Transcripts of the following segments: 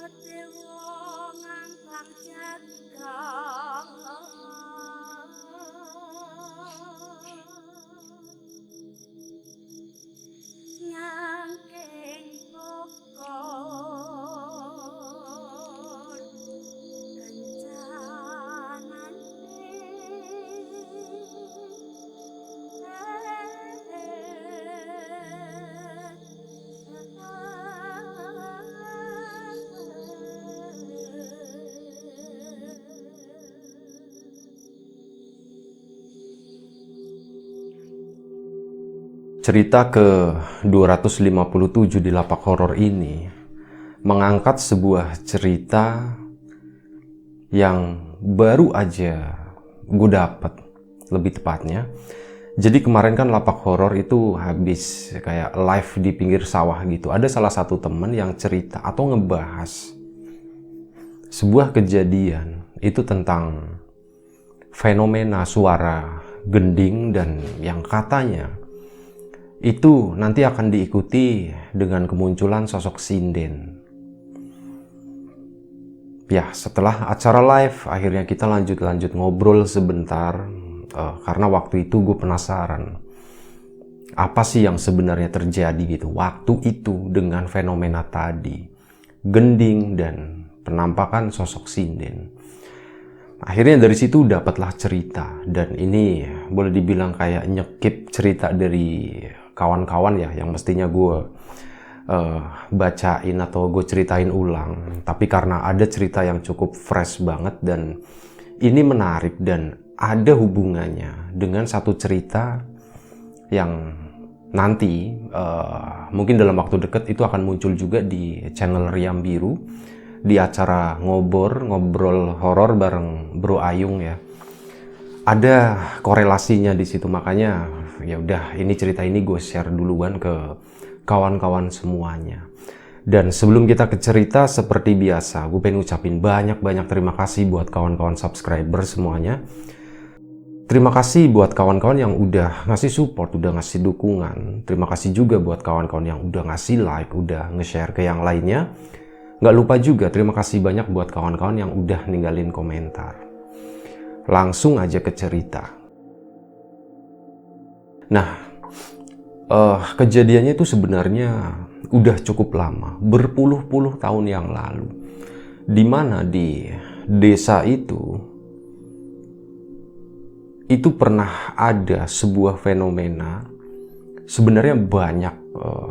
Dewa ngangkang jagat nyangking bokor kencanan Cerita ke-257 di Lapak Horor ini mengangkat sebuah cerita yang baru aja gue dapet, lebih tepatnya. Jadi kemarin kan Lapak Horor itu habis kayak live di pinggir sawah gitu. Ada salah satu temen yang cerita atau ngebahas sebuah kejadian itu tentang fenomena suara gending dan yang katanya itu nanti akan diikuti dengan kemunculan sosok sinden. Ya, setelah acara live, akhirnya kita lanjut ngobrol sebentar. Karena waktu itu gue penasaran, apa sih yang sebenarnya terjadi gitu waktu itu dengan fenomena tadi, gending dan penampakan sosok sinden. Akhirnya dari situ dapatlah cerita, dan ini boleh dibilang kayak nyekip cerita dari kawan-kawan ya, yang mestinya gue bacain atau gue ceritain ulang. Tapi karena ada cerita yang cukup fresh banget dan ini menarik dan ada hubungannya dengan satu cerita yang nanti mungkin dalam waktu dekat itu akan muncul juga di channel Riam Biru di acara ngobrol horor bareng Bro Ayung ya. Ada korelasinya di situ, makanya ya udah ini cerita ini gue share duluan ke kawan-kawan semuanya. Dan sebelum kita ke cerita, seperti biasa gue pengen ucapin banyak-banyak terima kasih buat kawan-kawan subscriber semuanya. Terima kasih buat kawan-kawan yang udah ngasih support, udah ngasih dukungan. Terima kasih juga buat kawan-kawan yang udah ngasih like, udah nge-share ke yang lainnya. Gak lupa juga terima kasih banyak buat kawan-kawan yang udah ninggalin komentar. Langsung aja ke cerita. Nah, kejadiannya itu sebenarnya udah cukup lama, berpuluh-puluh tahun yang lalu. Dimana di desa itu pernah ada sebuah fenomena. Sebenarnya banyak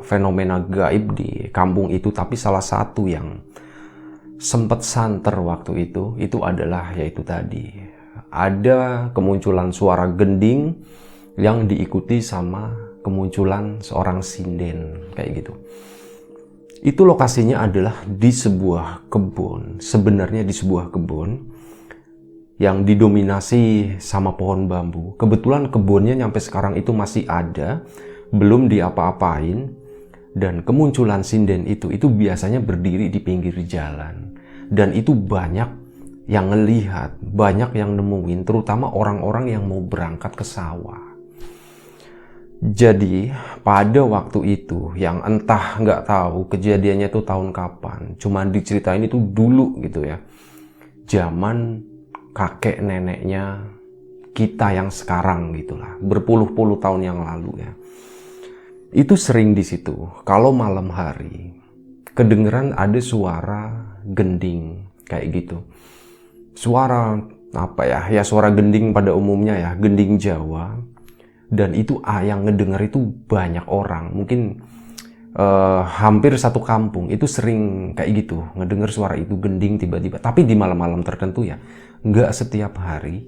fenomena gaib di kampung itu, tapi salah satu yang sempat santer waktu itu adalah yaitu tadi. Ada kemunculan suara gending yang diikuti sama kemunculan seorang sinden kayak gitu. Itu lokasinya adalah di sebuah kebun, sebenarnya di sebuah kebun yang didominasi sama pohon bambu. Kebetulan kebunnya sampai sekarang itu masih ada, belum diapa-apain, dan kemunculan sinden itu biasanya berdiri di pinggir jalan. Dan itu banyak yang ngelihat, banyak yang nemuin, terutama orang-orang yang mau berangkat ke sawah. Jadi pada waktu itu yang entah nggak tahu kejadiannya itu tahun kapan, cuma diceritain itu dulu gitu ya, zaman kakek neneknya kita yang sekarang gitulah, berpuluh-puluh tahun yang lalu ya. Itu sering di situ kalau malam hari kedengeran ada suara gending kayak gitu. Suara apa ya? Ya suara gending pada umumnya ya, gending Jawa. Dan itu yang ngedenger itu banyak orang. Mungkin hampir satu kampung itu sering kayak gitu, ngedenger suara itu gending tiba-tiba. Tapi di malam-malam tertentu ya, nggak setiap hari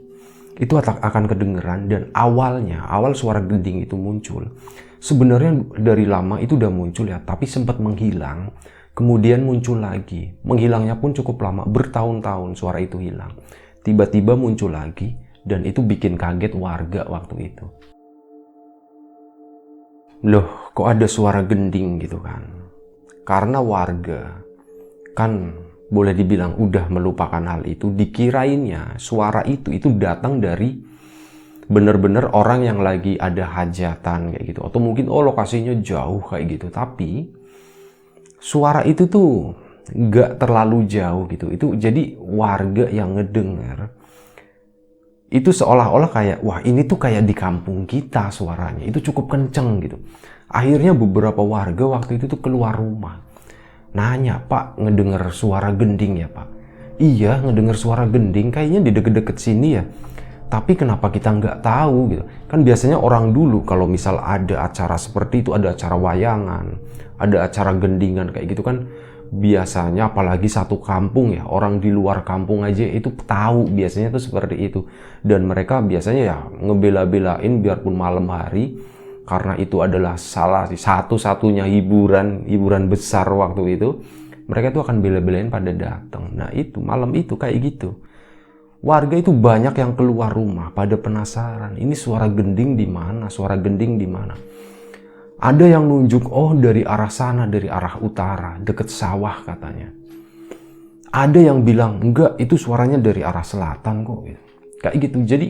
itu akan kedengeran. Dan awal suara gending itu muncul, sebenarnya dari lama itu udah muncul ya, tapi sempat menghilang. Kemudian muncul lagi, menghilangnya pun cukup lama, bertahun-tahun suara itu hilang. Tiba-tiba muncul lagi, dan itu bikin kaget warga waktu itu. Loh, kok ada suara gending gitu kan? Karena warga kan boleh dibilang udah melupakan hal itu, dikirainnya suara itu datang dari bener-bener orang yang lagi ada hajatan kayak gitu. Atau mungkin lokasinya jauh kayak gitu. Tapi suara itu tuh nggak terlalu jauh gitu. Itu jadi warga yang ngedengar itu seolah-olah kayak, wah ini tuh kayak di kampung kita suaranya, itu cukup kenceng gitu. Akhirnya beberapa warga waktu itu tuh keluar rumah. Nanya, Pak, ngedenger suara gending ya Pak? Iya, ngedenger suara gending, kayaknya di deket-deket sini ya. Tapi kenapa kita nggak tahu gitu? Kan biasanya orang dulu kalau misal ada acara seperti itu, ada acara wayangan, ada acara gendingan kayak gitu kan, biasanya apalagi satu kampung ya, orang di luar kampung aja itu tahu biasanya tuh seperti itu. Dan mereka biasanya ya ngebela-belain biarpun malam hari, karena itu adalah salah satu-satunya hiburan besar waktu itu. Mereka itu akan bela-belain pada datang. Nah itu malam itu kayak gitu. Warga itu banyak yang keluar rumah pada penasaran. Ini suara gending di mana? Suara gending di mana? Ada yang nunjuk, oh dari arah sana, dari arah utara, deket sawah katanya. Ada yang bilang, enggak, itu suaranya dari arah selatan kok. Kayak gitu. Jadi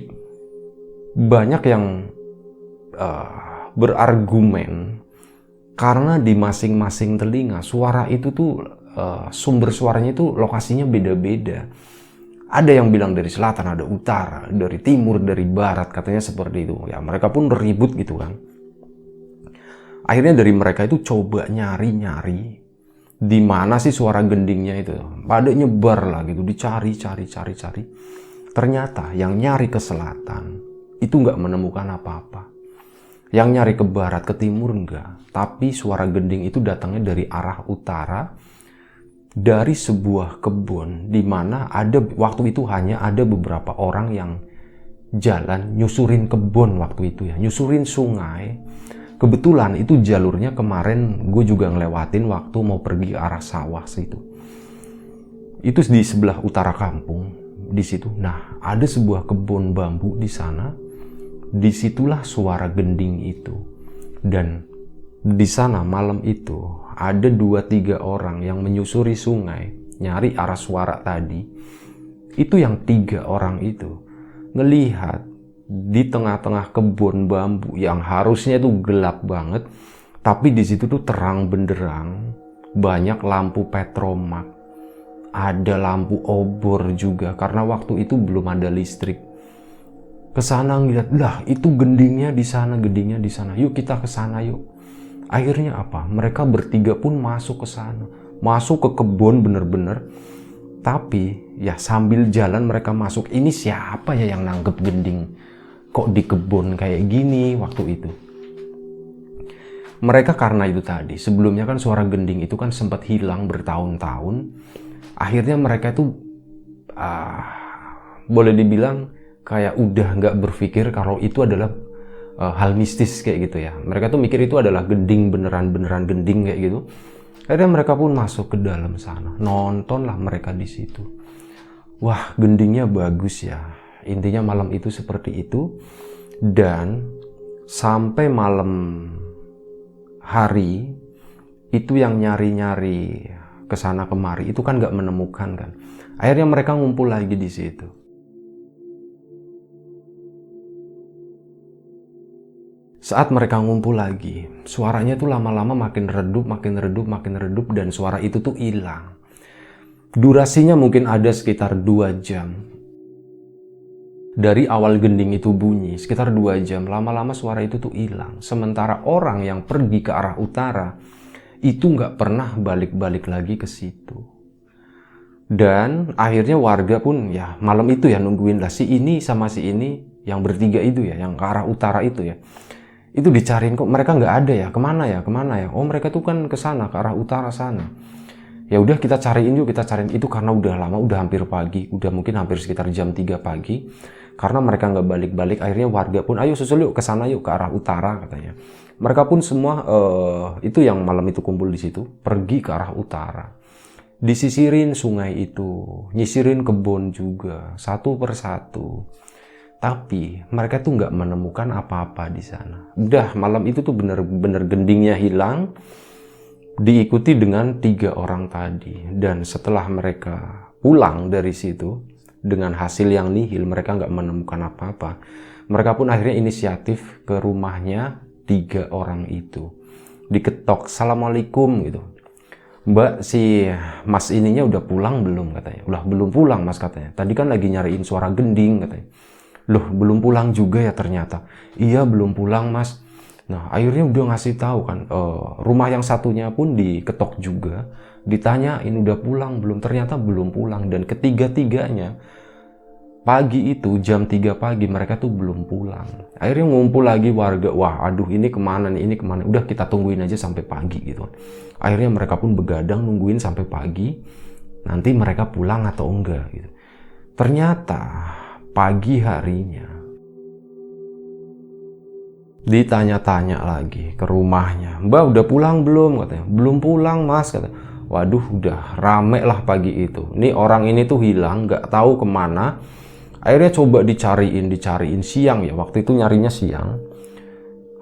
banyak yang berargumen karena di masing-masing telinga suara itu tuh sumber suaranya itu lokasinya beda-beda. Ada yang bilang dari selatan, ada utara, dari timur, dari barat, katanya seperti itu. Ya mereka pun ribut gitu kan. Akhirnya dari mereka itu coba nyari-nyari di mana sih suara gendingnya itu. Pada nyebar lah gitu, dicari. Ternyata yang nyari ke selatan itu nggak menemukan apa-apa. Yang nyari ke barat, ke timur enggak. Tapi suara gending itu datangnya dari arah utara, dari sebuah kebun di mana ada waktu itu hanya ada beberapa orang yang jalan nyusurin kebun waktu itu ya, nyusurin sungai. Kebetulan itu jalurnya kemarin gue juga ngelewatin waktu mau pergi ke arah sawah situ. Itu di sebelah utara kampung di situ. Nah, ada sebuah kebun bambu di sana. Disitulah suara gending itu. Dan di sana malam itu ada 2-3 orang yang menyusuri sungai nyari arah suara tadi. Itu yang 3 orang itu ngelihat di tengah-tengah kebun bambu yang harusnya itu gelap banget, tapi di situ tuh terang benderang, banyak lampu petromak, ada lampu obor juga karena waktu itu belum ada listrik. Kesana ngeliat, lah itu gendingnya di sana, yuk kita ke sana yuk. Akhirnya apa? Mereka bertiga pun masuk ke sana, masuk ke kebun bener-bener. Tapi ya sambil jalan mereka masuk, ini siapa ya yang nangkep gending? Kok di kebun kayak gini waktu itu? Mereka karena itu tadi, sebelumnya kan suara gending itu kan sempat hilang bertahun-tahun. Akhirnya mereka itu boleh dibilang kayak udah nggak berpikir kalau itu adalah hal mistis kayak gitu ya. Mereka tuh mikir itu adalah gending, beneran gending kayak gitu. Akhirnya mereka pun masuk ke dalam sana, nontonlah mereka di situ. Wah, gendingnya bagus ya. Intinya malam itu seperti itu. Dan sampai malam hari itu yang nyari-nyari kesana kemari itu kan nggak menemukan kan. Akhirnya mereka ngumpul lagi di situ. Saat mereka ngumpul lagi, suaranya tuh lama-lama makin redup, dan suara itu tuh hilang. Durasinya mungkin ada sekitar 2 jam. Dari awal gending itu bunyi, sekitar 2 jam, lama-lama suara itu tuh hilang. Sementara orang yang pergi ke arah utara, itu nggak pernah balik-balik lagi ke situ. Dan akhirnya warga pun ya malam itu ya nungguin lah si ini sama si ini, yang bertiga itu ya, yang ke arah utara itu ya. Itu dicariin kok mereka nggak ada ya, kemana ya. Oh mereka tuh kan ke sana, ke arah utara sana. Ya udah kita cariin itu karena udah lama, udah hampir pagi, udah mungkin hampir sekitar jam 3 pagi. Karena mereka nggak balik-balik, akhirnya warga pun ayo susul yuk ke sana yuk, ke arah utara katanya. Mereka pun semua itu yang malam itu kumpul di situ pergi ke arah utara. Disisirin sungai itu, nyisirin kebun juga satu persatu. Tapi mereka tuh nggak menemukan apa-apa di sana. Udah malam itu tuh bener-bener gendingnya hilang, diikuti dengan 3 orang tadi. Dan setelah mereka pulang dari situ dengan hasil yang nihil, mereka nggak menemukan apa-apa. Mereka pun akhirnya inisiatif ke rumahnya 3 orang itu. Diketok, assalamualaikum gitu. Mbak, si mas ininya udah pulang belum katanya. Udah belum pulang mas katanya. Tadi kan lagi nyariin suara gending katanya. Loh, belum pulang juga ya ternyata. Iya, belum pulang mas. Nah, akhirnya udah ngasih tahu kan. Rumah yang satunya pun diketok juga. Ditanyain udah pulang belum, ternyata belum pulang. Dan ketiga-tiganya pagi itu jam 3 pagi mereka tuh belum pulang. Akhirnya ngumpul lagi warga, wah aduh ini kemana nih, ini kemana, udah kita tungguin aja sampai pagi gitu. Akhirnya mereka pun begadang nungguin sampai pagi, nanti mereka pulang atau enggak gitu. Ternyata pagi harinya ditanya-tanya lagi ke rumahnya, Mbak udah pulang belum katanya. Belum pulang mas katanya. Waduh, udah rame lah pagi itu. Nih orang ini tuh hilang, nggak tahu kemana. Akhirnya coba dicariin siang ya. Waktu itu nyarinya siang.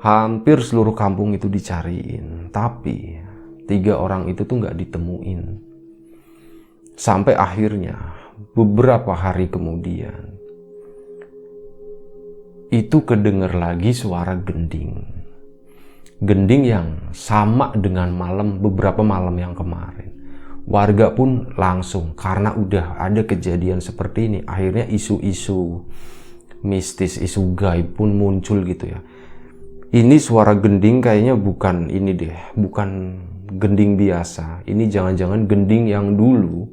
Hampir seluruh kampung itu dicariin. Tapi 3 orang itu tuh nggak ditemuin. Sampai akhirnya beberapa hari kemudian itu kedenger lagi suara gending. Gending yang sama dengan beberapa malam yang kemarin. Warga pun langsung, karena udah ada kejadian seperti ini, akhirnya isu-isu mistis, isu gaib pun muncul gitu ya. Ini suara gending kayaknya bukan ini deh, bukan gending biasa. Ini jangan-jangan gending yang dulu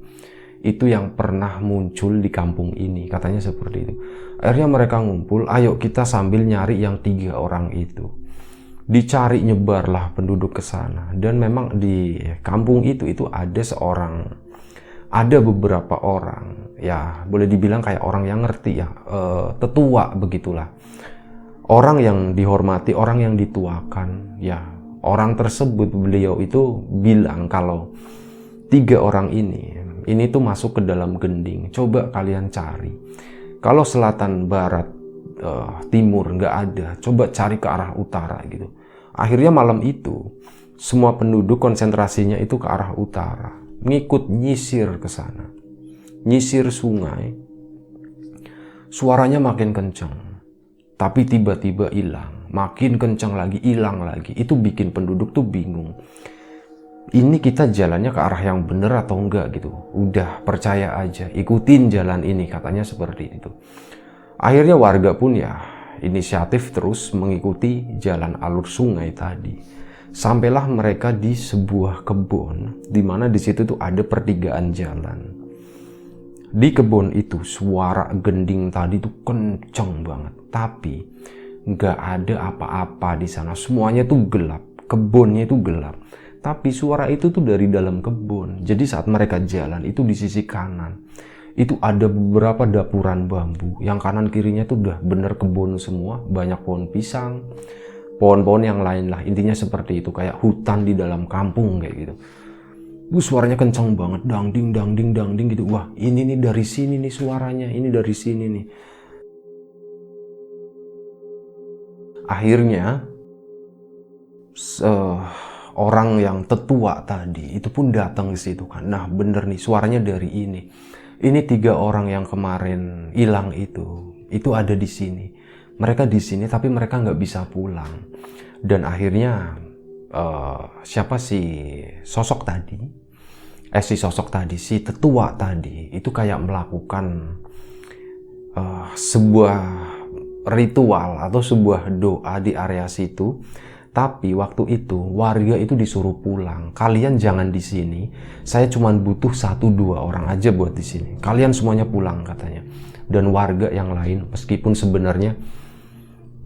itu yang pernah muncul di kampung ini, katanya seperti itu. Akhirnya mereka ngumpul, ayo kita sambil nyari yang 3 orang itu. Dicari nyebarlah penduduk ke sana, dan memang di kampung itu ada beberapa orang ya, boleh dibilang kayak orang yang ngerti ya, tetua begitulah, orang yang dihormati, orang yang dituakan ya. Orang tersebut, beliau itu bilang kalau 3 orang ini tuh masuk ke dalam gending. Coba kalian cari, kalau selatan, barat, timur nggak ada, coba cari ke arah utara gitu. Akhirnya malam itu semua penduduk konsentrasinya itu ke arah utara, ngikut nyisir ke sana, nyisir sungai. Suaranya makin kencang, tapi tiba-tiba hilang, makin kencang lagi, hilang lagi. Itu bikin penduduk tuh bingung. Ini kita jalannya ke arah yang bener atau enggak gitu. Udah percaya aja, ikutin jalan ini, katanya seperti itu. Akhirnya warga pun ya inisiatif terus mengikuti jalan alur sungai tadi. Sampailah mereka di sebuah kebun, di mana di situ tuh ada pertigaan jalan. Di kebun itu suara gending tadi tuh kenceng banget, tapi nggak ada apa-apa di sana. Semuanya tuh gelap, kebunnya itu gelap. Tapi suara itu tuh dari dalam kebun. Jadi saat mereka jalan itu di sisi kanan itu ada beberapa dapuran bambu, yang kanan kirinya tuh udah bener kebun semua, banyak pohon pisang, pohon-pohon yang lain lah, intinya seperti itu, kayak hutan di dalam kampung kayak gitu. Suaranya kencang banget, dangding dangding dangding gitu. Wah, ini nih dari sini nih suaranya, ini dari sini nih. Akhirnya orang yang tetua tadi itu pun datang ke situ kan. Nah, bener nih suaranya dari ini. Ini 3 orang yang kemarin hilang itu ada di sini. Mereka di sini tapi mereka nggak bisa pulang. Dan akhirnya siapa si sosok tadi, si tetua tadi itu kayak melakukan sebuah ritual atau sebuah doa di area situ. Tapi waktu itu warga itu disuruh pulang. Kalian jangan di sini. Saya cuma butuh 1-2 orang aja buat di sini. Kalian semuanya pulang katanya. Dan warga yang lain meskipun sebenarnya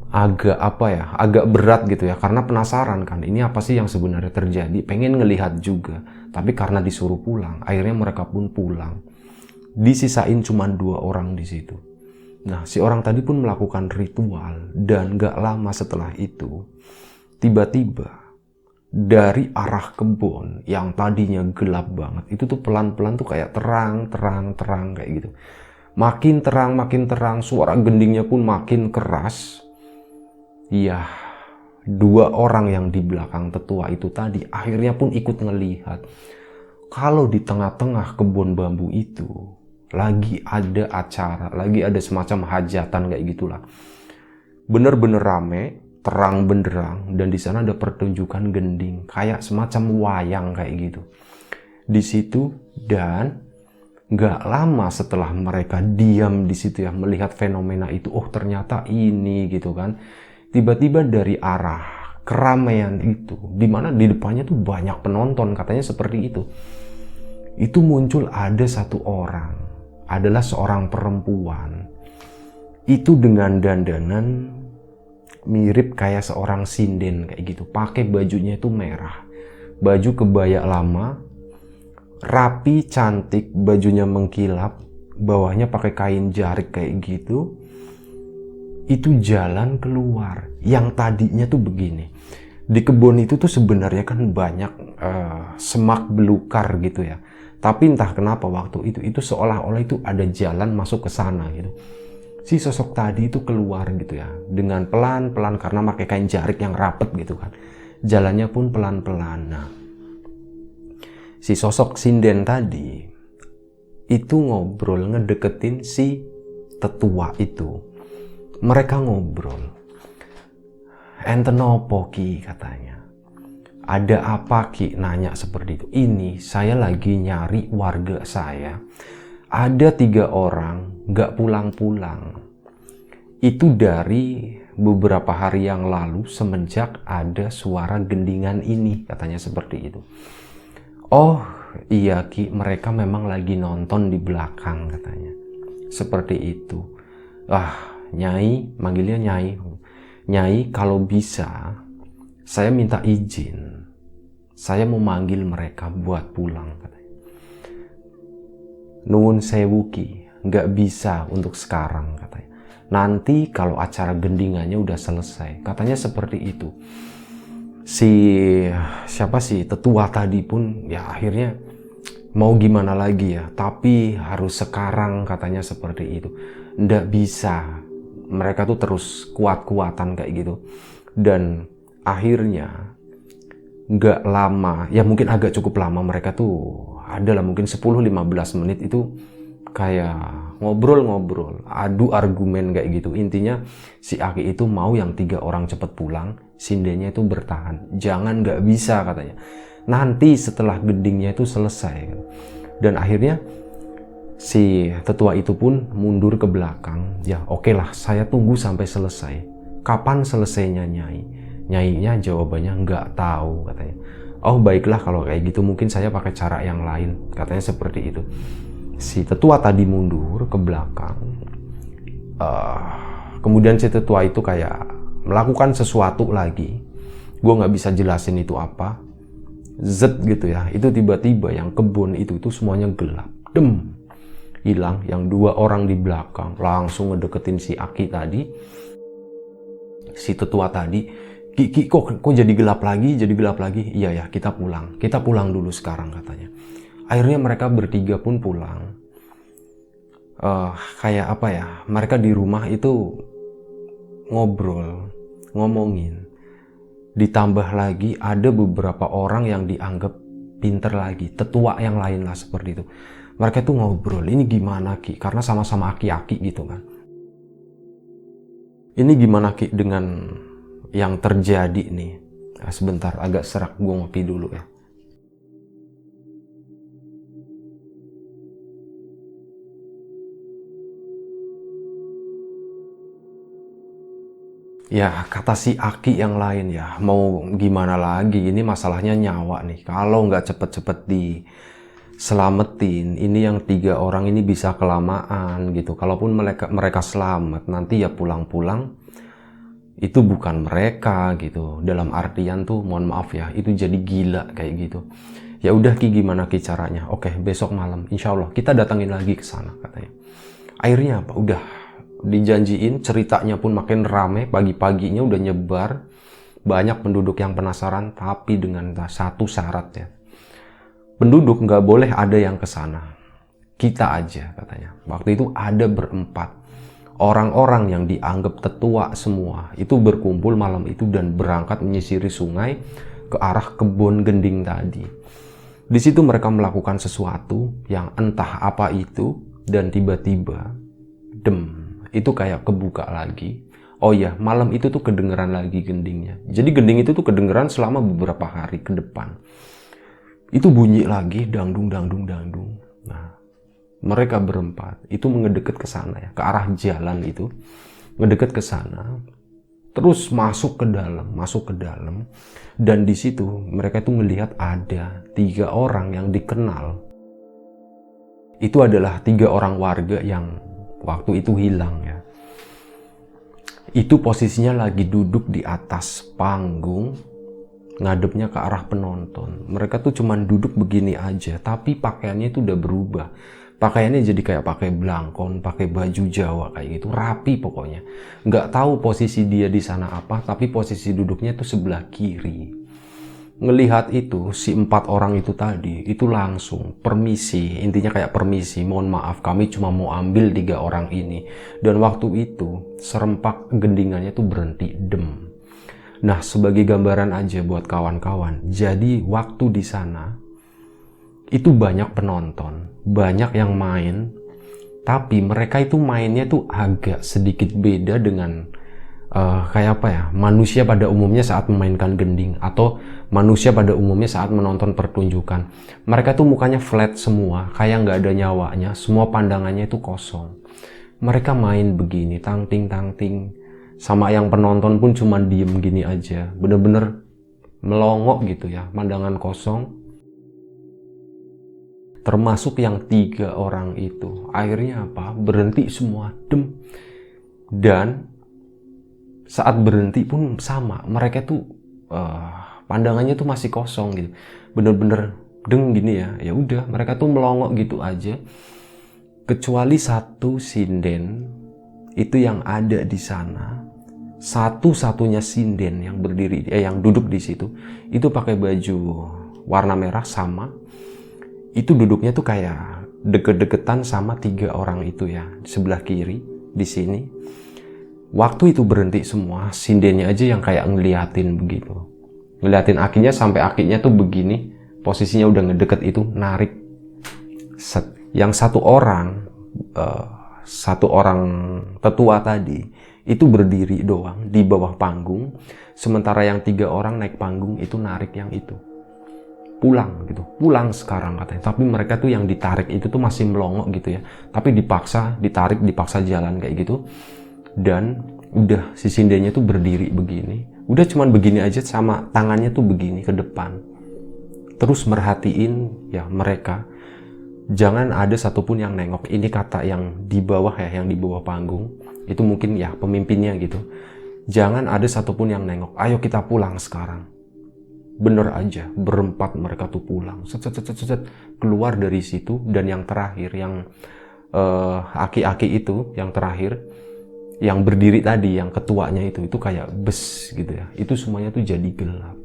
agak berat gitu ya, karena penasaran kan, ini apa sih yang sebenarnya terjadi, pengen ngelihat juga. Tapi karena disuruh pulang, akhirnya mereka pun pulang. Disisain cuma 2 orang di situ. Nah, si orang tadi pun melakukan ritual, dan gak lama setelah itu tiba-tiba dari arah kebun yang tadinya gelap banget itu tuh pelan-pelan tuh kayak terang kayak gitu. Makin terang, suara gendingnya pun makin keras. Ya, 2 orang yang di belakang tetua itu tadi akhirnya pun ikut ngelihat kalau di tengah-tengah kebun bambu itu lagi ada acara, lagi ada semacam hajatan kayak gitulah. Bener-bener rame, terang benderang, dan di sana ada pertunjukan gending kayak semacam wayang kayak gitu. di situ. Dan nggak lama setelah mereka diam di situ ya, melihat fenomena itu, oh ternyata ini gitu kan. Tiba-tiba dari arah keramaian itu, dimana di depannya tuh banyak penonton, katanya seperti itu muncul ada satu orang, adalah seorang perempuan. Itu dengan dandanan mirip kayak seorang sinden kayak gitu. Pakai bajunya itu merah, baju kebaya lama, rapi, cantik, bajunya mengkilap, bawahnya pakai kain jarik kayak gitu. Itu jalan keluar. Yang tadinya tuh begini, di kebun itu tuh sebenarnya kan banyak semak belukar gitu ya, tapi entah kenapa waktu itu seolah-olah itu ada jalan masuk ke sana gitu. Si sosok tadi itu keluar gitu ya, dengan pelan-pelan karena pakai kain jarik yang rapet gitu kan. Jalannya pun pelan-pelan. Nah, si sosok sinden tadi itu ngobrol, ngedeketin si tetua itu. Mereka ngobrol. "Enten opo Ki?" katanya. "Ada apa Ki?" nanya seperti itu. "Ini saya lagi nyari warga saya. Ada 3 orang gak pulang-pulang. Itu dari beberapa hari yang lalu semenjak ada suara gendingan ini," katanya seperti itu. "Oh iya Ki, mereka memang lagi nonton di belakang," katanya. Seperti itu. Nyai, manggilnya Nyai. "Nyai, kalau bisa saya minta izin. Saya mau manggil mereka buat pulang," katanya. "Nuwun sewu Ki, nggak bisa untuk sekarang," katanya. "Nanti kalau acara gendingannya udah selesai," katanya seperti itu. Siapa sih tetua tadi pun ya akhirnya mau gimana lagi ya, tapi harus sekarang, katanya seperti itu. Nggak bisa. Mereka tuh terus kuat-kuatan kayak gitu. Dan akhirnya nggak lama, ya mungkin agak cukup lama, mereka tuh adalah mungkin 10-15 menit itu kayak ngobrol-ngobrol, adu argumen kayak gitu. Intinya si Aki itu mau yang 3 orang cepet pulang, sindennya itu bertahan. "Jangan, nggak bisa," katanya. "Nanti setelah gendingnya itu selesai." Dan akhirnya si tetua itu pun mundur ke belakang. "Ya oke lah, saya tunggu sampai selesai." "Kapan selesainya Nyai?" Nyainya jawabannya nggak tahu, katanya. "Oh baiklah kalau kayak gitu, mungkin saya pakai cara yang lain," katanya seperti itu. Si tetua tadi mundur ke belakang. Kemudian si tetua itu kayak melakukan sesuatu lagi. Gue nggak bisa jelasin itu apa. Zet gitu ya. Itu tiba-tiba yang kebun itu semuanya gelap. Dem. Hilang. Yang 2 orang di belakang langsung ngedeketin si Aki tadi. Si tetua tadi, Ki, kok jadi gelap lagi, jadi gelap lagi?" "Iya ya, kita pulang dulu sekarang," katanya. Akhirnya mereka bertiga pun pulang. Kayak apa ya, mereka di rumah itu ngobrol, ngomongin. Ditambah lagi ada beberapa orang yang dianggap pinter lagi, tetua yang lain lah seperti itu. Mereka tuh ngobrol, "Ini gimana Ki?" Karena sama-sama aki-aki gitu kan. "Ini gimana Ki dengan yang terjadi nih?" Nah, sebentar, agak serak, gue ngopi dulu ya. Ya, kata si Aki yang lain ya, mau gimana lagi, ini masalahnya nyawa nih. Kalau nggak cepet-cepet diselamatin, ini yang 3 orang ini bisa kelamaan gitu. Kalaupun mereka selamat, nanti ya pulang-pulang, itu bukan mereka gitu. Dalam artian tuh, mohon maaf ya, itu jadi gila kayak gitu. "Ya udah Ki, gimana Ki caranya?" "Oke, besok malam, insya Allah kita datangin lagi ke sana," katanya. Akhirnya apa? Udah dijanjiin, ceritanya pun makin rame, pagi-paginya udah nyebar, banyak penduduk yang penasaran, tapi dengan satu syarat ya, penduduk nggak boleh ada yang ke sana, kita aja, katanya. Waktu itu ada berempat orang-orang yang dianggap tetua semua, itu berkumpul malam itu dan berangkat menyisiri sungai ke arah kebun gending tadi. Di situ mereka melakukan sesuatu yang entah apa itu, dan tiba-tiba dem, itu kayak kebuka lagi. Oh ya, malam itu tuh kedengeran lagi gendingnya. Jadi gending itu tuh kedengeran selama beberapa hari ke depan. Itu bunyi lagi, dangdung, dangdung, dangdung. Nah, mereka berempat itu mengedekat ke sana ya, ke arah jalan itu, mendekat ke sana, terus masuk ke dalam, dan di situ mereka itu melihat ada 3 orang yang dikenal. Itu adalah 3 orang warga yang waktu itu hilang ya. Itu posisinya lagi duduk di atas panggung, ngadepnya ke arah penonton. Mereka tuh cuman duduk begini aja, tapi pakaiannya itu udah berubah. Pakaiannya jadi kayak pakai blangkon, pakai baju Jawa kayak gitu, rapi pokoknya. Nggak tahu posisi dia di sana apa, tapi posisi duduknya itu sebelah kiri. Ngelihat itu, si 4 orang itu tadi, itu langsung permisi, intinya kayak permisi, mohon maaf kami cuma mau ambil 3 orang ini. Dan waktu itu, serempak gendingannya tuh berhenti, dem. Nah, sebagai gambaran aja buat kawan-kawan, jadi waktu di sana itu banyak penonton, banyak yang main, tapi mereka itu mainnya tuh agak sedikit beda dengan kayak apa ya, manusia pada umumnya saat memainkan gending atau manusia pada umumnya saat menonton pertunjukan. Mereka tuh mukanya flat semua, kayak nggak ada nyawanya, semua pandangannya itu kosong. Mereka main begini, tangting tangting, sama yang penonton pun cuma diem gini aja, bener-bener melongok gitu ya, pandangan kosong. Termasuk yang 3 orang itu, akhirnya apa? Berhenti semua, dem. Dan saat berhenti pun sama, mereka tuh pandangannya tuh masih kosong gitu, bener-bener deng gini ya. Ya udah, mereka tuh melongok gitu aja. Kecuali satu sinden itu yang ada di sana, satu-satunya sinden yang berdiri, yang duduk di situ, itu pakai baju warna merah sama. Itu duduknya tuh kayak deket-deketan sama 3 orang itu ya, di sebelah kiri, di sini. Waktu itu berhenti semua, sindennya aja yang kayak ngeliatin begitu. Ngeliatin akinya sampai akinya tuh begini, posisinya udah ngedeket itu, narik. Set. Yang satu orang tetua tadi, itu berdiri doang di bawah panggung, sementara yang 3 orang naik panggung itu narik yang itu. Pulang gitu, pulang sekarang katanya. Tapi mereka tuh yang ditarik itu tuh masih melongok gitu ya, tapi dipaksa, ditarik, dipaksa jalan kayak gitu. Dan udah si sindennya tuh berdiri begini, udah cuman begini aja sama tangannya tuh begini ke depan, terus merhatiin ya mereka. Jangan ada satupun yang nengok. Ini kata yang di bawah ya, yang di bawah panggung itu mungkin ya pemimpinnya gitu. Jangan ada satupun yang nengok, ayo kita pulang sekarang. Bener aja, berempat mereka tuh pulang, set, keluar dari situ. Dan yang terakhir, yang aki-aki itu, yang terakhir, yang berdiri tadi, yang ketuanya itu kayak bes gitu ya. Itu semuanya tuh jadi gelap.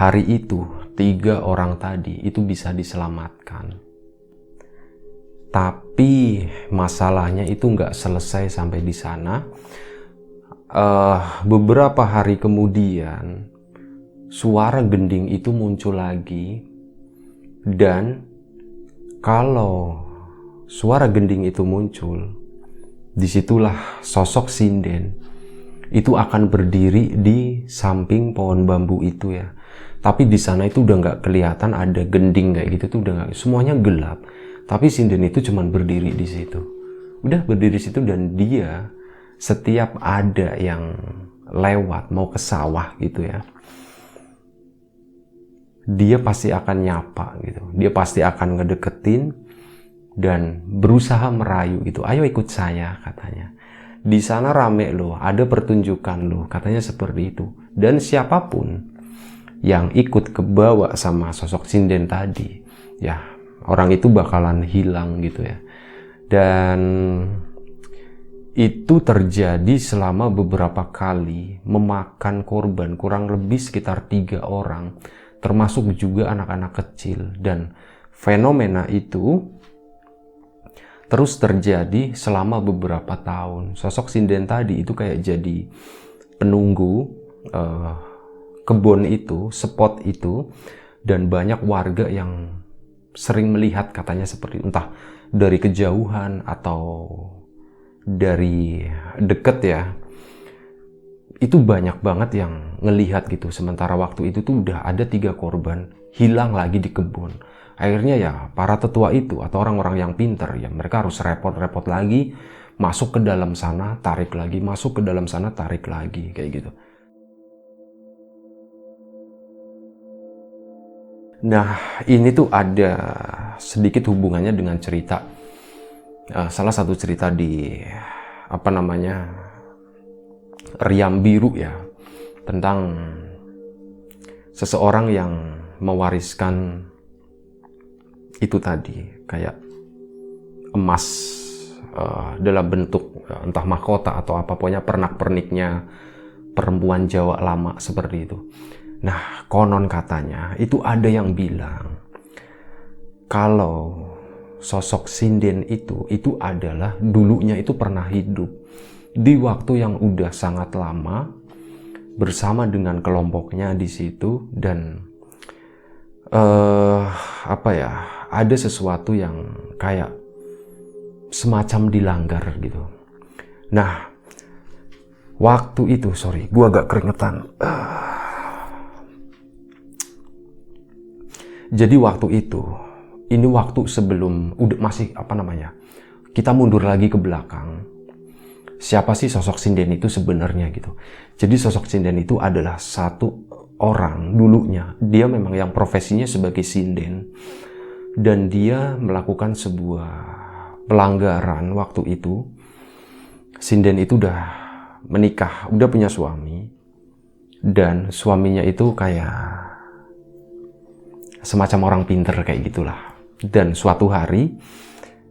Hari itu 3 orang tadi itu bisa diselamatkan. Tapi masalahnya itu nggak selesai sampai di sana. Beberapa hari kemudian suara gending itu muncul lagi, dan kalau suara gending itu muncul, disitulah sosok sinden itu akan berdiri di samping pohon bambu itu ya. Tapi di sana itu udah nggak kelihatan ada gending kayak gitu, tuh udah nggak, semuanya gelap. Tapi sinden itu cuman berdiri di situ, udah berdiri di situ. Dan dia setiap ada yang lewat mau ke sawah gitu ya, dia pasti akan nyapa gitu, dia pasti akan ngedeketin dan berusaha merayu gitu, ayo ikut saya katanya. Di sana rame loh, ada pertunjukan loh, katanya seperti itu. Dan siapapun yang ikut kebawa sama sosok sinden tadi, ya orang itu bakalan hilang gitu ya. Dan itu terjadi selama beberapa kali, memakan korban kurang lebih sekitar 3 orang, termasuk juga anak-anak kecil. Dan fenomena itu terus terjadi selama beberapa tahun. Sosok sinden tadi itu kayak jadi penunggu kebun itu, spot itu. Dan banyak warga yang sering melihat, katanya seperti entah dari kejauhan atau dari deket ya, itu banyak banget yang ngelihat gitu. Sementara waktu itu tuh udah ada 3 korban hilang lagi di kebun. Akhirnya ya para tetua itu atau orang-orang yang pinter ya mereka harus repot-repot lagi masuk ke dalam sana, tarik lagi, masuk ke dalam sana, tarik lagi, kayak gitu. Nah, ini tuh ada sedikit hubungannya dengan cerita. Salah satu cerita di Riam Biru ya, tentang seseorang yang mewariskan itu tadi, kayak emas dalam bentuk entah mahkota atau apa, pokoknya pernak-perniknya perempuan Jawa lama seperti itu. Nah, konon katanya itu ada yang bilang kalau sosok sinden itu adalah dulunya itu pernah hidup di waktu yang udah sangat lama bersama dengan kelompoknya di situ, dan ada sesuatu yang kayak semacam dilanggar gitu. Nah, waktu itu, gua agak keringetan. Jadi waktu itu, ini waktu sebelum kita mundur lagi ke belakang. Siapa sih sosok sinden itu sebenarnya gitu? Jadi sosok sinden itu adalah satu orang dulunya. Dia memang yang profesinya sebagai sinden, dan dia melakukan sebuah pelanggaran waktu itu. Sinden itu udah menikah, udah punya suami, dan suaminya itu kayak semacam orang pinter kayak gitulah. Dan suatu hari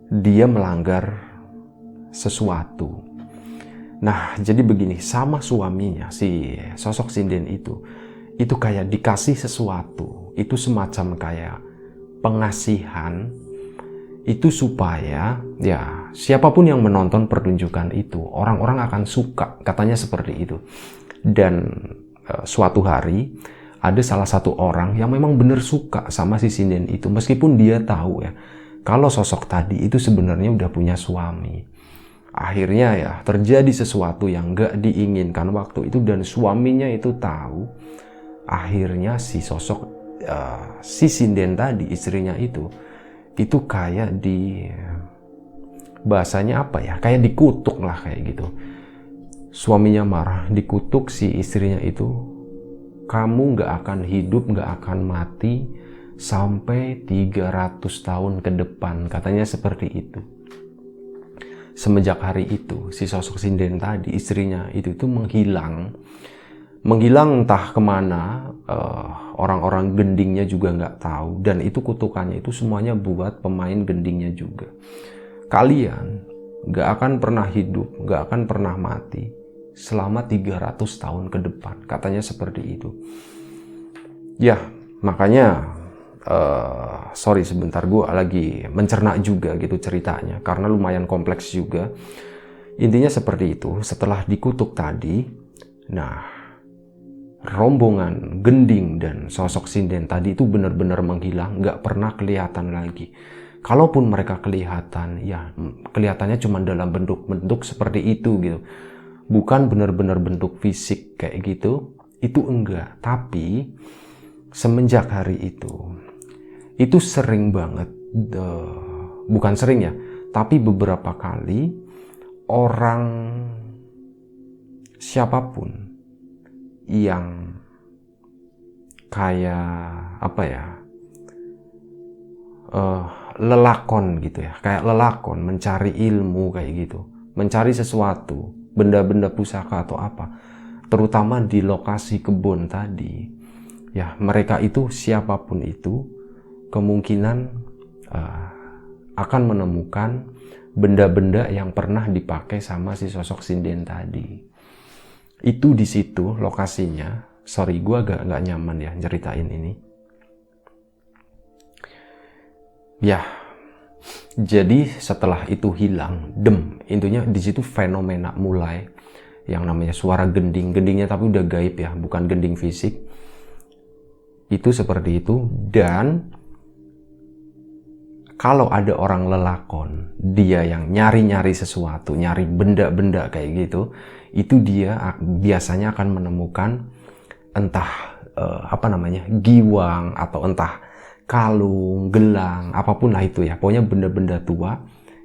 dia melanggar sesuatu. Nah, jadi begini, sama suaminya si sosok sinden itu kayak dikasih sesuatu. Itu semacam kayak pengasihan itu supaya ya siapapun yang menonton pertunjukan itu orang-orang akan suka, katanya seperti itu. Dan suatu hari ada salah satu orang yang memang benar suka sama si sinden itu, meskipun dia tahu ya kalau sosok tadi itu sebenarnya udah punya suami. Akhirnya ya terjadi sesuatu yang gak diinginkan waktu itu, dan suaminya itu tahu. Akhirnya si sosok si sinden tadi, istrinya itu kayak bahasanya kayak dikutuk lah kayak gitu. Suaminya marah, dikutuk si istrinya itu, kamu gak akan hidup, gak akan mati sampai 300 tahun ke depan, katanya seperti itu. Semenjak hari itu si sosok sinden tadi, istrinya itu menghilang entah kemana. Orang-orang gendingnya juga nggak tahu, dan itu kutukannya itu semuanya buat pemain gendingnya juga. Kalian nggak akan pernah hidup, nggak akan pernah mati selama 300 tahun ke depan, katanya seperti itu. Ya, makanya sebentar, gue lagi mencerna juga gitu ceritanya karena lumayan kompleks juga. Intinya seperti itu. Setelah dikutuk tadi, nah rombongan gending dan sosok sinden tadi itu benar-benar menghilang, nggak pernah kelihatan lagi. Kalaupun mereka kelihatan, ya kelihatannya cuma dalam bentuk seperti itu gitu. Bukan benar-benar bentuk fisik kayak gitu, itu enggak. Tapi semenjak hari itu sering banget, bukan sering ya, tapi beberapa kali orang siapapun yang kayak lelakon gitu ya, kayak lelakon mencari ilmu kayak gitu, mencari sesuatu, benda-benda pusaka atau apa, terutama di lokasi kebun tadi ya, mereka itu siapapun itu kemungkinan akan menemukan benda-benda yang pernah dipakai sama si sosok sinden tadi. Itu di situ lokasinya. Gue agak nggak nyaman ya ceritain ini. Ya, jadi setelah itu hilang, intinya di situ fenomena mulai, yang namanya suara gendingnya tapi udah gaib ya, bukan gending fisik. Itu seperti itu, dan kalau ada orang lelakon, dia yang nyari-nyari sesuatu, nyari benda-benda kayak gitu, itu dia biasanya akan menemukan entah giwang atau entah kalung, gelang, apapun lah itu ya. Pokoknya benda-benda tua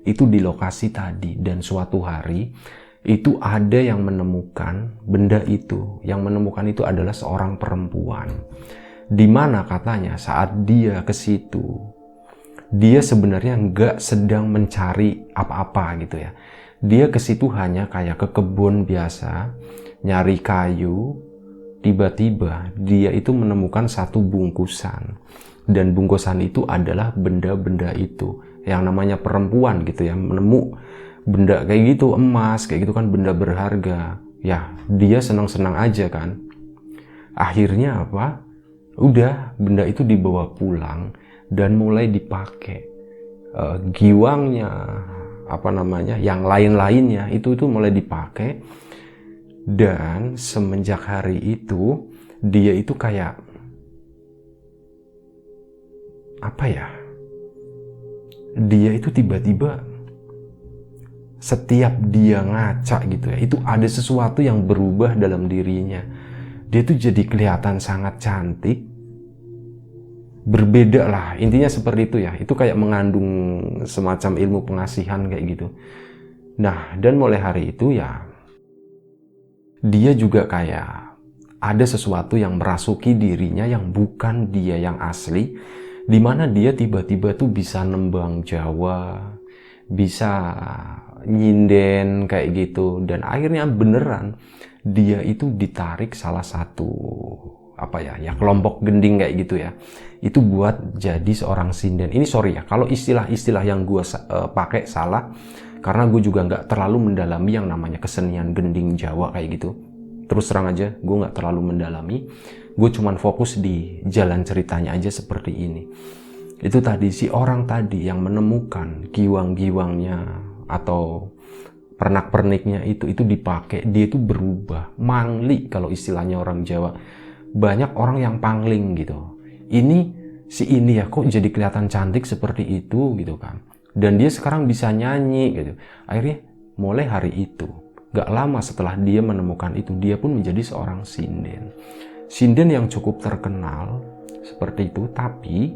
itu di lokasi tadi. Dan suatu hari itu ada yang menemukan benda itu. Yang menemukan itu adalah seorang perempuan. Dimana katanya saat dia ke situ, dia sebenarnya nggak sedang mencari apa-apa gitu ya. Dia ke situ hanya kayak ke kebun biasa, nyari kayu. Tiba-tiba dia itu menemukan satu bungkusan. Dan bungkusan itu adalah benda-benda itu. Yang namanya perempuan gitu ya, menemu benda kayak gitu, emas, kayak gitu kan benda berharga. Ya, dia senang-senang aja kan. Akhirnya apa? Udah, benda itu dibawa pulang dan mulai dipakai. Giwangnya, yang lain-lainnya itu mulai dipakai. Dan semenjak hari itu, dia itu kayak dia itu tiba-tiba setiap dia ngaca gitu ya, itu ada sesuatu yang berubah dalam dirinya. Dia tuh jadi kelihatan sangat cantik, berbeda lah, intinya seperti itu ya. Itu kayak mengandung semacam ilmu pengasihan kayak gitu. Nah, dan mulai hari itu ya, dia juga kayak ada sesuatu yang merasuki dirinya yang bukan dia yang asli, dimana dia tiba-tiba tuh bisa nembang Jawa, bisa nyinden kayak gitu. Dan akhirnya beneran dia itu ditarik salah satu kelompok gending kayak gitu ya, itu buat jadi seorang sinden. Ini sorry ya kalau istilah-istilah yang gue pakai salah, karena gue juga nggak terlalu mendalami yang namanya kesenian gending Jawa kayak gitu. Terus terang aja, gue nggak terlalu mendalami. Gue cuman fokus di jalan ceritanya aja seperti ini. Itu tadi, si orang tadi yang menemukan giwang-giwangnya atau pernak-perniknya itu dipakai, dia itu berubah, mangli kalau istilahnya orang Jawa. Banyak orang yang pangling gitu. Si ini ya kok jadi kelihatan cantik seperti itu gitu kan. Dan dia sekarang bisa nyanyi gitu. Akhirnya mulai hari itu, gak lama setelah dia menemukan itu, dia pun menjadi seorang sinden. Sinden yang cukup terkenal seperti itu, tapi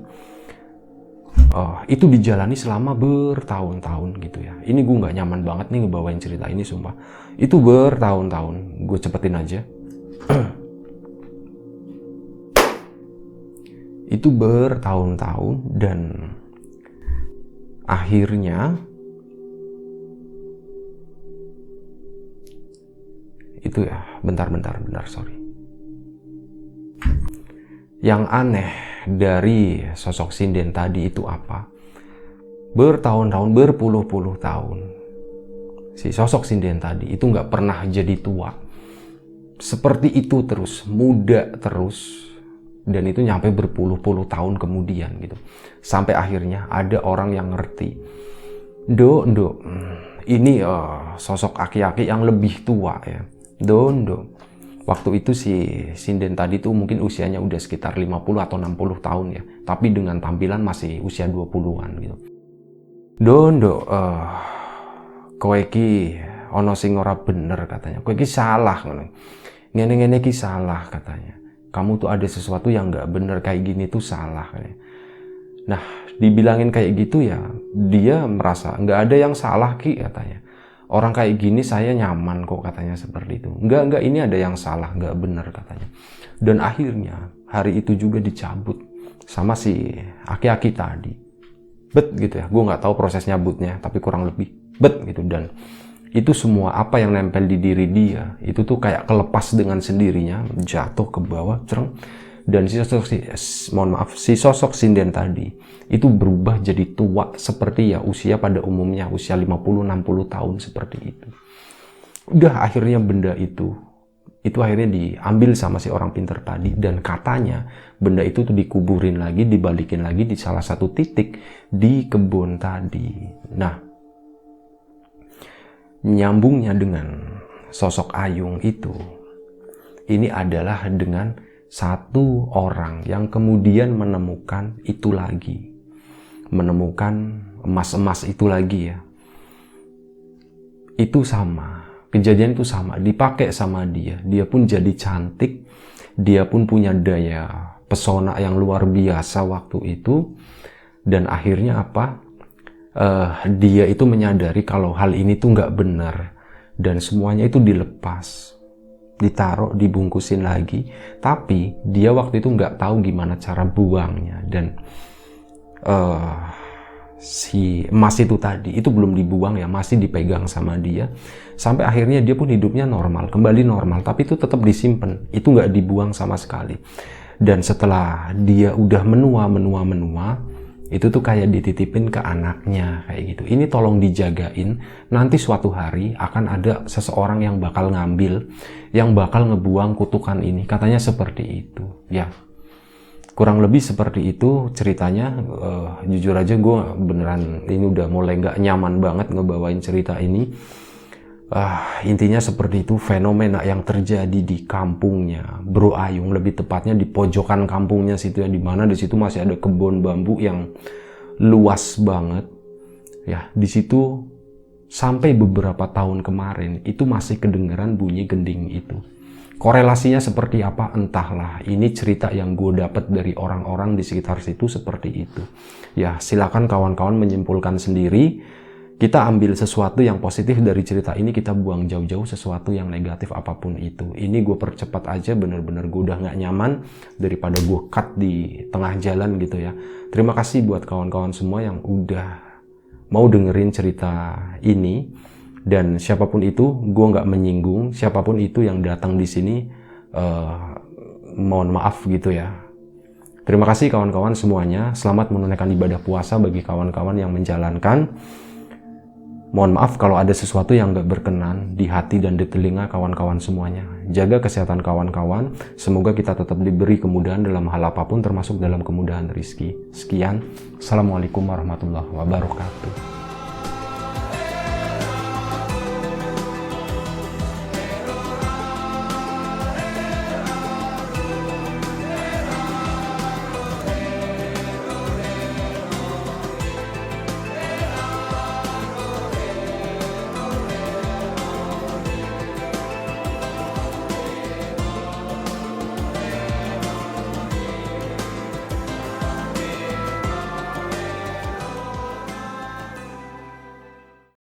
itu dijalani selama bertahun-tahun gitu ya. Ini gue gak nyaman banget nih ngebawain cerita ini, sumpah. Itu bertahun-tahun, gue cepetin aja. Itu bertahun-tahun dan akhirnya itu ya, bentar, sorry. Yang aneh dari sosok sinden tadi itu apa? Bertahun-tahun, berpuluh-puluh tahun, si sosok sinden tadi itu nggak pernah jadi tua. Seperti itu terus, muda terus. Dan itu nyampe berpuluh-puluh tahun kemudian gitu. Sampai akhirnya ada orang yang ngerti. Nduk, ini sosok aki-aki yang lebih tua ya. Nduk. Waktu itu si sinden tadi tuh mungkin usianya udah sekitar 50 atau 60 tahun ya. Tapi dengan tampilan masih usia 20-an gitu. Nduk, kowe iki ono sing ora bener katanya. Kowe iki salah ngono. Ngene-ngene iki salah katanya. Kamu tuh ada sesuatu yang nggak bener, kayak gini tuh salah. Nah, dibilangin kayak gitu ya, dia merasa nggak ada yang salah Ki katanya. Orang kayak gini saya nyaman kok katanya seperti itu. Nggak, ini ada yang salah, nggak bener katanya. Dan akhirnya hari itu juga dicabut sama si aki-aki tadi. Bet gitu ya, gue nggak tahu proses nyabutnya, tapi kurang lebih bet gitu. Dan itu semua apa yang nempel di diri dia itu tuh kayak kelepas dengan sendirinya, jatuh ke bawah, cereng. Dan si sosok sinden tadi itu berubah jadi tua seperti ya usia pada umumnya, usia 50-60 tahun seperti itu. Udah akhirnya benda itu akhirnya diambil sama si orang pintar tadi, dan katanya benda itu tuh dikuburin lagi, dibalikin lagi di salah satu titik di kebun tadi. Nah, nyambungnya dengan sosok Ayung itu, ini adalah dengan satu orang yang kemudian menemukan itu lagi. menemukan emas-emas itu lagi ya. Itu sama, kejadian itu sama, dipakai sama dia. Dia pun jadi cantik, dia pun punya daya pesona yang luar biasa waktu itu. Dan akhirnya apa? Dia itu menyadari kalau hal ini tuh nggak benar. Dan semuanya itu dilepas, ditaruh, dibungkusin lagi. Tapi dia waktu itu nggak tahu gimana cara buangnya. Dan si emas itu tadi, itu belum dibuang ya, masih dipegang sama dia. Sampai akhirnya dia pun hidupnya normal, kembali normal. Tapi itu tetap disimpan, itu nggak dibuang sama sekali. Dan setelah dia udah menua, itu tuh kayak dititipin ke anaknya, kayak gitu. Ini tolong dijagain, nanti suatu hari akan ada seseorang yang bakal ngambil, yang bakal ngebuang kutukan ini. Katanya seperti itu, ya. Kurang lebih seperti itu ceritanya. Jujur aja gue beneran ini udah mulai gak nyaman banget ngebawain cerita ini. Intinya seperti itu fenomena yang terjadi di kampungnya Bro Ayung, lebih tepatnya di pojokan kampungnya situ, yang dimana di situ masih ada kebun bambu yang luas banget. Ya, di situ sampai beberapa tahun kemarin itu masih kedengeran bunyi gending itu. Korelasinya seperti apa entahlah. Ini cerita yang gue dapat dari orang-orang di sekitar situ seperti itu. Ya, silakan kawan-kawan menyimpulkan sendiri. Kita ambil sesuatu yang positif dari cerita ini, kita buang jauh-jauh sesuatu yang negatif apapun itu. Ini gue percepat aja, bener-bener gue udah gak nyaman daripada gue cut di tengah jalan gitu ya. Terima kasih buat kawan-kawan semua yang udah mau dengerin cerita ini. Dan siapapun itu, gue nggak menyinggung siapapun itu yang datang di sini, mohon maaf gitu ya. Terima kasih kawan-kawan semuanya. Selamat menunaikan ibadah puasa bagi kawan-kawan yang menjalankan. Mohon maaf kalau ada sesuatu yang nggak berkenan di hati dan di telinga kawan-kawan semuanya. Jaga kesehatan kawan-kawan. Semoga kita tetap diberi kemudahan dalam hal apapun, termasuk dalam kemudahan rezeki. Sekian. Assalamualaikum warahmatullahi wabarakatuh.